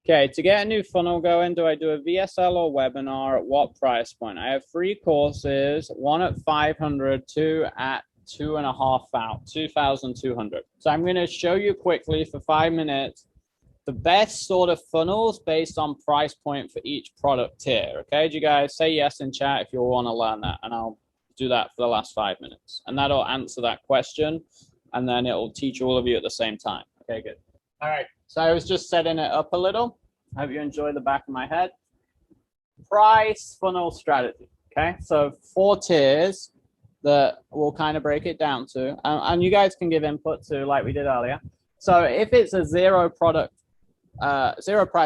Okay, to get a new funnel going, do I do a VSL or webinar? At what price point? I have 3 courses, one at 500, two at 2,200. So I'm going to show you quickly for 5 minutes the best sort of funnels based on price point for each product tier. Okay, do you guys say yes in chat if you want to learn that? And I'll do that for the last 5 minutes. And that'll answer that question. And then it'll teach all of you at the same time. Okay, good. All right, so I was just setting it up a little. I hope you enjoy the back of my head. Price funnel strategy. Okay, so 4 tiers that we'll kind of break it down to. And you guys can give input to like we did earlier. So if it's a zero price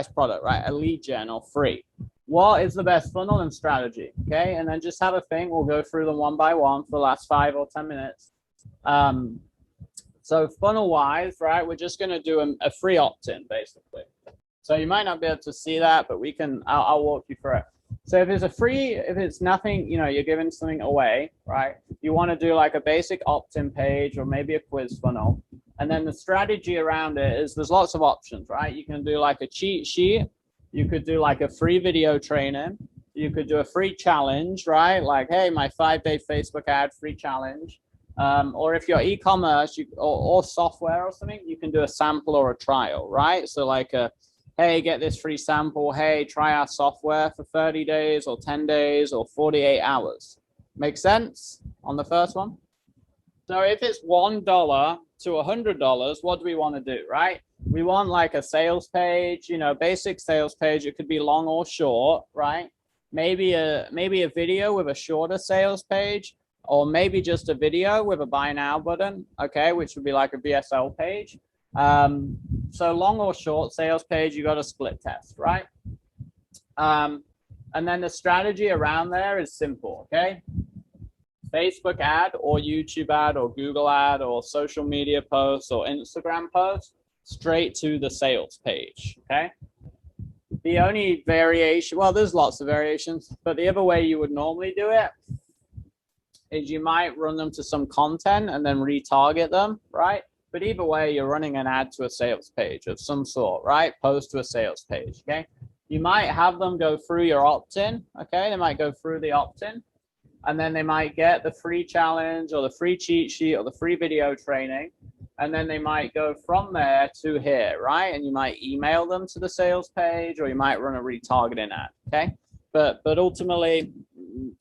product, right, a lead gen or free, what is the best funnel and strategy? Okay, and then just have a think. We'll go through them one by one for the last 5 or 10 minutes. So funnel wise, right, we're just going to do a free opt-in basically. So you might not be able to see that, but we can, I'll walk you through it. So if it's a free, if it's nothing, you know, you're giving something away, right? You want to do like a basic opt-in page or maybe a quiz funnel. And then the strategy around it is there's lots of options, right? You can do like a cheat sheet. You could do like a free video training. You could do a free challenge, right? Like, hey, my 5-day Facebook ad free challenge. Or if you're e-commerce or software or something, you can do a sample or a trial, right? So like hey, get this free sample. Hey, try our software for 30 days or 10 days or 48 hours. Make sense on the first one? So if it's $1 to $100, what do we want to do, right? We want like a sales page, you know, basic sales page. It could be long or short, right? Maybe a video with a shorter sales page, or maybe just a video with a buy now button, okay, which would be like a VSL page. So long or short sales page, you got a split test, right? And then the strategy around there is simple, okay? Facebook ad or YouTube ad or Google ad or social media posts or Instagram posts straight to the sales page, okay? The only variation, well, there's lots of variations, but the other way you would normally do it is you might run them to some content and then retarget them, right? But either way, you're running an ad to a sales page of some sort, right? Post to a sales page, okay? You might have them go through your opt-in, okay? They might go through the opt-in, and then they might get the free challenge or the free cheat sheet or the free video training, and then they might go from there to here, right? And you might email them to the sales page, or you might run a retargeting ad, okay? But ultimately,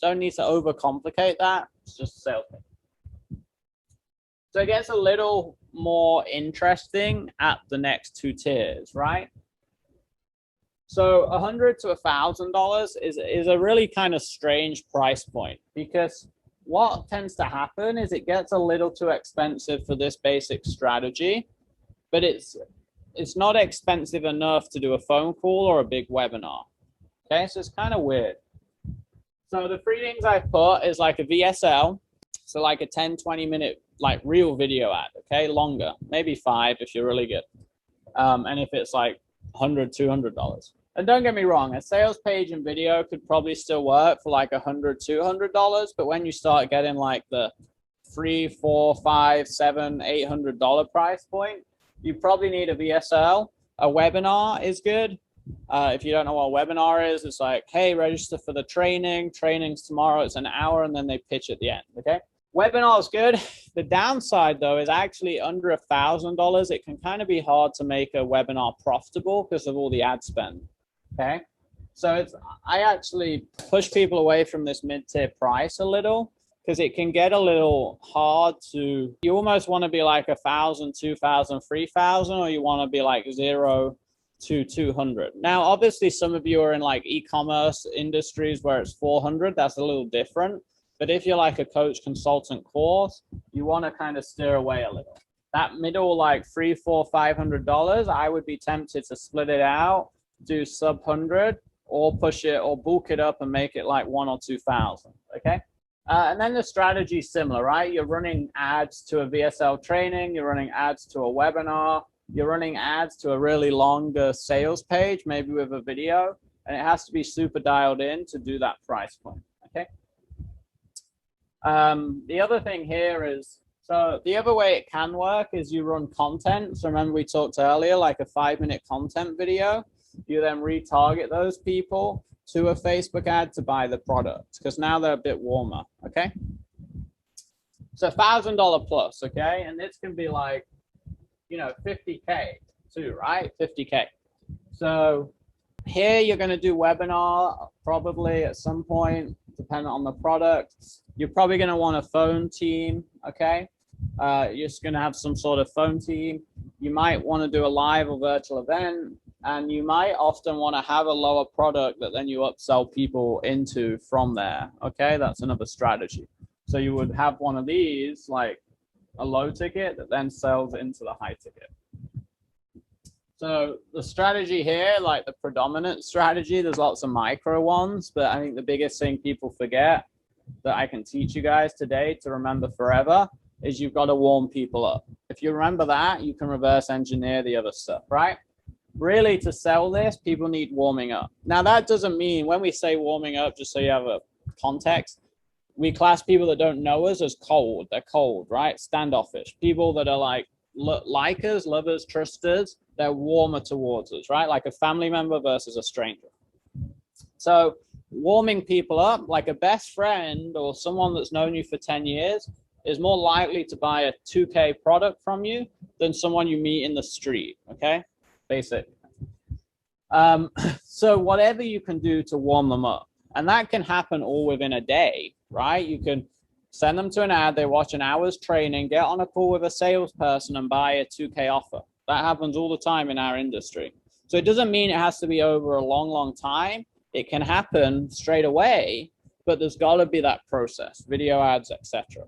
don't need to overcomplicate that. It's just a sales page. So it gets a little more interesting at the next 2 tiers, right? So $100 to $1,000 is a really kind of strange price point, because what tends to happen is it gets a little too expensive for this basic strategy, but it's not expensive enough to do a phone call or a big webinar. Okay, so it's kind of weird. So the 3 things I've put is like a VSL, so like a 10-20 minute like real video ad, okay, longer, maybe 5 if you're really good, and if it's like $100, $200. And don't get me wrong, a sales page and video could probably still work for like $100, $200, but when you start getting like the $300, $400, $500, $700, $800 price point, you probably need a VSL. A webinar is good. If you don't know what a webinar is, it's like, hey, register for the training. Training's tomorrow. It's an hour, and then they pitch at the end, okay? Webinar is good. The downside, though, is actually under $1,000. It can kind of be hard to make a webinar profitable because of all the ad spend, okay? So I actually push people away from this mid-tier price a little, because it can get a little hard to, you almost want to be like 1,000, 2,000, 3,000, or you want to be like 0 to 200. Now, obviously, some of you are in like e-commerce industries where it's 400. That's a little different. But if you're like a coach consultant course, you want to kind of steer away a little. That middle, like $300, $400, $500, I would be tempted to split it out, do sub 100, or push it or bulk it up and make it like 1,000 or 2,000. Okay. And then the strategy is similar, right? You're running ads to a VSL training, you're running ads to a webinar, you're running ads to a really longer sales page, maybe with a video, and it has to be super dialed in to do that price point. Okay. The other thing here is, so the other way it can work is you run content. So remember we talked earlier, like a 5-minute content video. You then retarget those people to a Facebook ad to buy the product because now they're a bit warmer. Okay. So $1,000 plus. Okay. And this can be like, 50K too, right? 50K. So here you're going to do webinar probably at some point, depending on the product. You're probably going to want a phone team. Okay. You're just going to have some sort of phone team. You might want to do a live or virtual event, and you might often want to have a lower product that then you upsell people into from there. Okay, that's another strategy. So you would have one of these, like a low ticket that then sells into the high ticket. So the strategy here, like the predominant strategy, there's lots of micro ones, but I think the biggest thing people forget that I can teach you guys today to remember forever is you've got to warm people up. If you remember that, you can reverse engineer the other stuff, right? Really, to sell this, people need warming up. Now, that doesn't mean when we say warming up, just so you have a context, we class people that don't know us as cold. They're cold, right? Standoffish. People that are like likers, lovers, trusters, they're warmer towards us, right? Like a family member versus a stranger. So warming people up, like a best friend or someone that's known you for 10 years, is more likely to buy a 2K product from you than someone you meet in the street, okay? Basic. So whatever you can do to warm them up, and that can happen all within a day, right? You can send them to an ad, they watch an hour's training, get on a call with a salesperson and buy a 2K offer. That happens all the time in our industry. So it doesn't mean it has to be over a long, long time. It can happen straight away, but there's got to be that process, video ads, etc.